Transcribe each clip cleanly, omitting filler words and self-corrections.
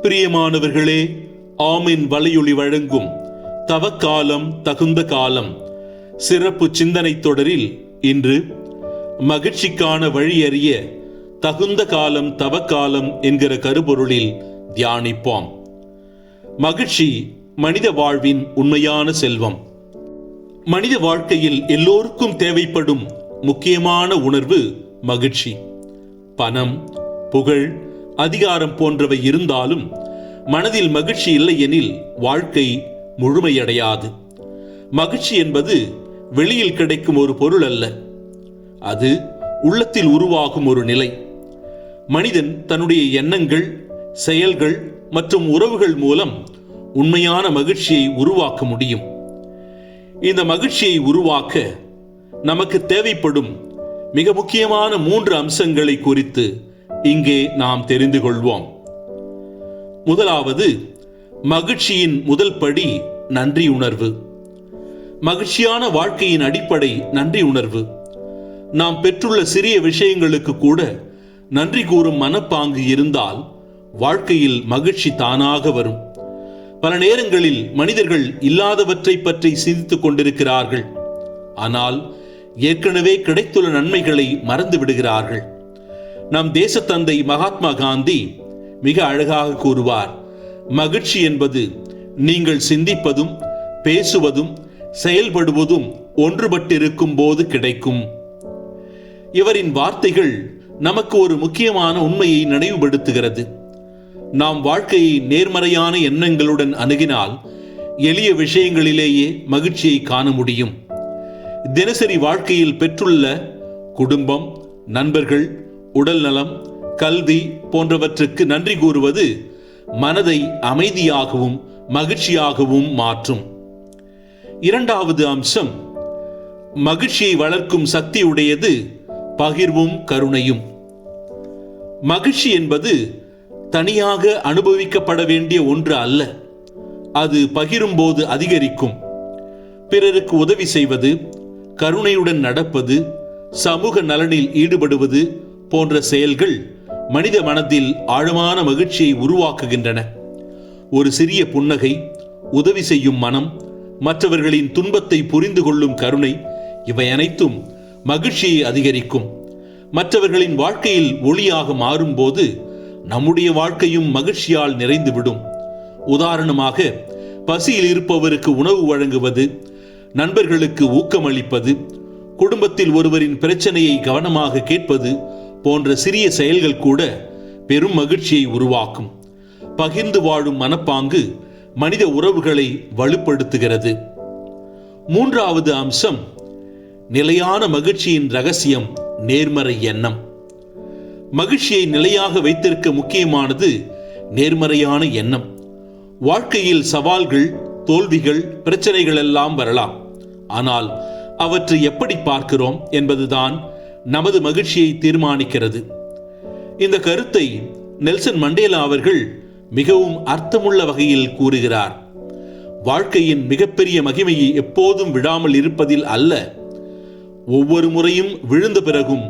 பிரியமானவர்களே, ஆமின் வலையொலி வழங்கும் தவக்காலம் தகுந்த காலம் சிறப்பு சிந்தனை தொடரில் இன்று மகிழ்ச்சிக்கான வழி அறிய தகுந்த காலம் தவக்காலம் என்கிற கருப்பொருளில் தியானிப்போம். மகிழ்ச்சி மனித வாழ்வின் உண்மையான செல்வம். மனித வாழ்க்கையில் எல்லோருக்கும் தேவைப்படும் முக்கியமான உணர்வு மகிழ்ச்சி. பணம், புகழ், அதிகாரம் போன்றவை இருந்தாலும் மனதில் மகிழ்ச்சி இல்லை எனில் வாழ்க்கை முழுமையடையாது. மகிழ்ச்சி என்பது வெளியில் கிடைக்கும் ஒரு பொருள் அல்ல, அது உள்ளத்தில் உருவாகும் ஒரு நிலை. மனிதன் தன்னுடைய எண்ணங்கள், செயல்கள் மற்றும் உறவுகள் மூலம் உண்மையான மகிழ்ச்சியை உருவாக்க முடியும். இந்த மகிழ்ச்சியை உருவாக்க நமக்கு தேவைப்படும் மிக முக்கியமான 3 அம்சங்களை குறித்து இங்கே நாம் தெரிந்து கொள்வோம். முதலாவது, மகிழ்ச்சியின் முதல் படி நன்றி உணர்வு. மகிழ்ச்சியான வாழ்க்கையின் அடிப்படை நன்றி உணர்வு. நாம் பெற்றுள்ள சிறிய விஷயங்களுக்கு கூட நன்றி கூறும் மனப்பாங்கு இருந்தால் வாழ்க்கையில் மகிழ்ச்சி தானாக வரும். பல நேரங்களில் மனிதர்கள் இல்லாதவற்றை பற்றி சிந்தித்துக் கொண்டிருக்கிறார்கள். ஆனால் ஏற்கனவே கிடைத்துள்ள நன்மைகளை மறந்து விடுகிறார்கள். நம் தேசத்தந்தை மகாத்மா காந்தி மிக அழகாக கூறுவார், மகிழ்ச்சி என்பது நீங்கள் சிந்திப்பதும் பேசுவதும் செயல்படுவதும் ஒன்றுபட்டிருக்கும் போது கிடைக்கும். இவரின் வார்த்தைகள் நமக்கு ஒரு முக்கியமான உண்மையை நினைவுபடுத்துகிறது. நாம் வாழ்க்கையை நேர்மறையான எண்ணங்களுடன் அணுகினால் எளிய விஷயங்களிலேயே மகிழ்ச்சியை காண முடியும். தினசரி வாழ்க்கையில் பெற்றுள்ள குடும்பம், நண்பர்கள், உடல் நலம், கல்வி போன்றவற்றுக்கு நன்றி கூறுவது மனதை அமைதியாகவும் மகிழ்ச்சியாகவும் மாற்றும். இரண்டாவது அம்சம், மகிழ்ச்சியை வளர்க்கும் சக்தியுடையது பகிர்வும் கருணையும். மகிழ்ச்சி என்பது தனியாக அனுபவிக்கப்பட வேண்டிய ஒன்று அல்ல, அது பகிரும்போது அதிகரிக்கும். பிறருக்கு உதவி செய்வது, கருணையுடன் நடப்பது, சமூக நலனில் ஈடுபடுவது போன்ற செயல்கள் மனித மனதில் ஆழமான மகிழ்ச்சியை உருவாக்குகின்றன. ஒரு சிறிய புன்னகை, உதவி செய்யும் மனம், மற்றவர்களின் துன்பத்தை புரிந்து கொள்ளும் கருணை, இவை அனைத்தும் மகிழ்ச்சியை அதிகரிக்கும். மற்றவர்களின் வாழ்க்கையில் ஒளியாக மாறும்போது நம்முடைய வாழ்க்கையும் மகிழ்ச்சியால் நிறைந்துவிடும். உதாரணமாக, பசியில் இருப்பவருக்கு உணவு வழங்குவது, நண்பர்களுக்கு ஊக்கமளிப்பது, குடும்பத்தில் ஒருவரின் பிரச்சனையை கவனமாக கேட்பது போன்ற சிறிய செயல்கள் கூட பெரும் மகிழ்ச்சியை உருவாக்கும். பகிர்ந்து வாழும் மனப்பாங்கு மனித உறவுகளை வலுப்படுத்துகிறது. மூன்றாவது அம்சம், நிலையான மகிழ்ச்சியின் ரகசியம் நேர்மறை எண்ணம். மகிழ்ச்சியை நிலையாக வைத்திருக்க முக்கியமானது நேர்மறையான எண்ணம். வாழ்க்கையில் சவால்கள், தோல்விகள், பிரச்சனைகள் எல்லாம் வரலாம். ஆனால் அவற்றை எப்படி பார்க்கிறோம் என்பதுதான் நமது மகிழ்ச்சியை தீர்மானிக்கிறது. இந்த கருத்தை நெல்சன் மண்டேலா அவர்கள் மிகவும் அர்த்தமுள்ள வகையில் கூறுகிறார். வாழ்க்கையின் மிகப்பெரிய மகிமையை எப்போதும் விடாமல் இருப்பதில் அல்ல, ஒவ்வொரு முறையும் விழுந்த பிறகும்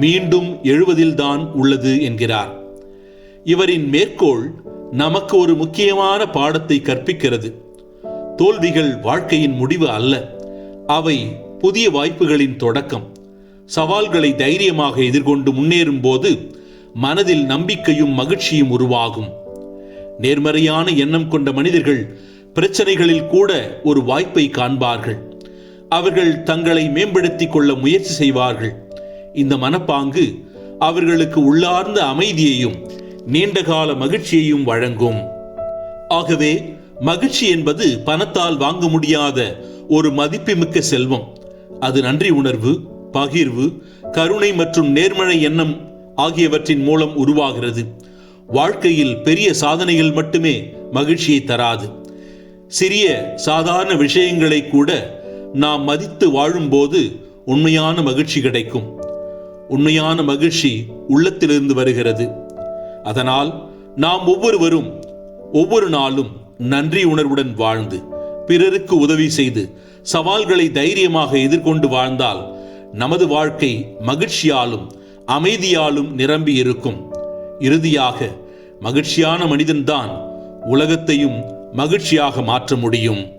மீண்டும் எழுவதில்தான் உள்ளது என்கிறார். இவரின் மேற்கோள் நமக்கு ஒரு முக்கியமான பாடத்தை கற்பிக்கிறது. தோல்விகள் வாழ்க்கையின் முடிவு அல்ல, அவை புதிய வாய்ப்புகளின் தொடக்கம். சவால்களை தைரியமாக எதிர்கொண்டு முன்னேறும் போது மனதில் நம்பிக்கையும் மகிழ்ச்சியும் உருவாகும். நேர்மறையான எண்ணம் கொண்ட மனிதர்கள் பிரச்சனைகளில் கூட ஒரு வாய்ப்பை காண்பார்கள். அவர்கள் தங்களை மேம்படுத்திக் கொள்ள முயற்சி செய்வார்கள். இந்த மனப்பாங்கு அவர்களுக்கு உள்ளார்ந்த அமைதியையும் நீண்டகால மகிழ்ச்சியையும் வழங்கும். ஆகவே மகிழ்ச்சி என்பது பணத்தால் வாங்க முடியாத ஒரு மதிப்புமிக்க செல்வம். அது நன்றி உணர்வு, பகிர்வு, கருணை மற்றும் நேர்மறை எண்ணம் ஆகியவற்றின் மூலம் உருவாகிறது. வாழ்க்கையில் பெரிய சாதனைகள் மட்டுமே மகிழ்ச்சியை தராது. சிறிய சாதாரண விஷயங்களை கூட நாம் மதித்து வாழும்போது உண்மையான மகிழ்ச்சி கிடைக்கும். உண்மையான மகிழ்ச்சி உள்ளத்திலிருந்து வருகிறது. அதனால் நாம் ஒவ்வொருவரும் ஒவ்வொரு நாளும் நன்றி உணர்வுடன் வாழ்ந்து பிறருக்கு உதவி செய்து சவால்களை தைரியமாக எதிர்கொண்டு வாழ்ந்தால் நமது வாழ்க்கை மகிழ்ச்சியாலும் அமைதியாலும் நிரம்பி இருக்கும். இறுதியாக மகிழ்ச்சியான மனிதன்தான் உலகத்தையும் மகிழ்ச்சியாக மாற்ற முடியும்.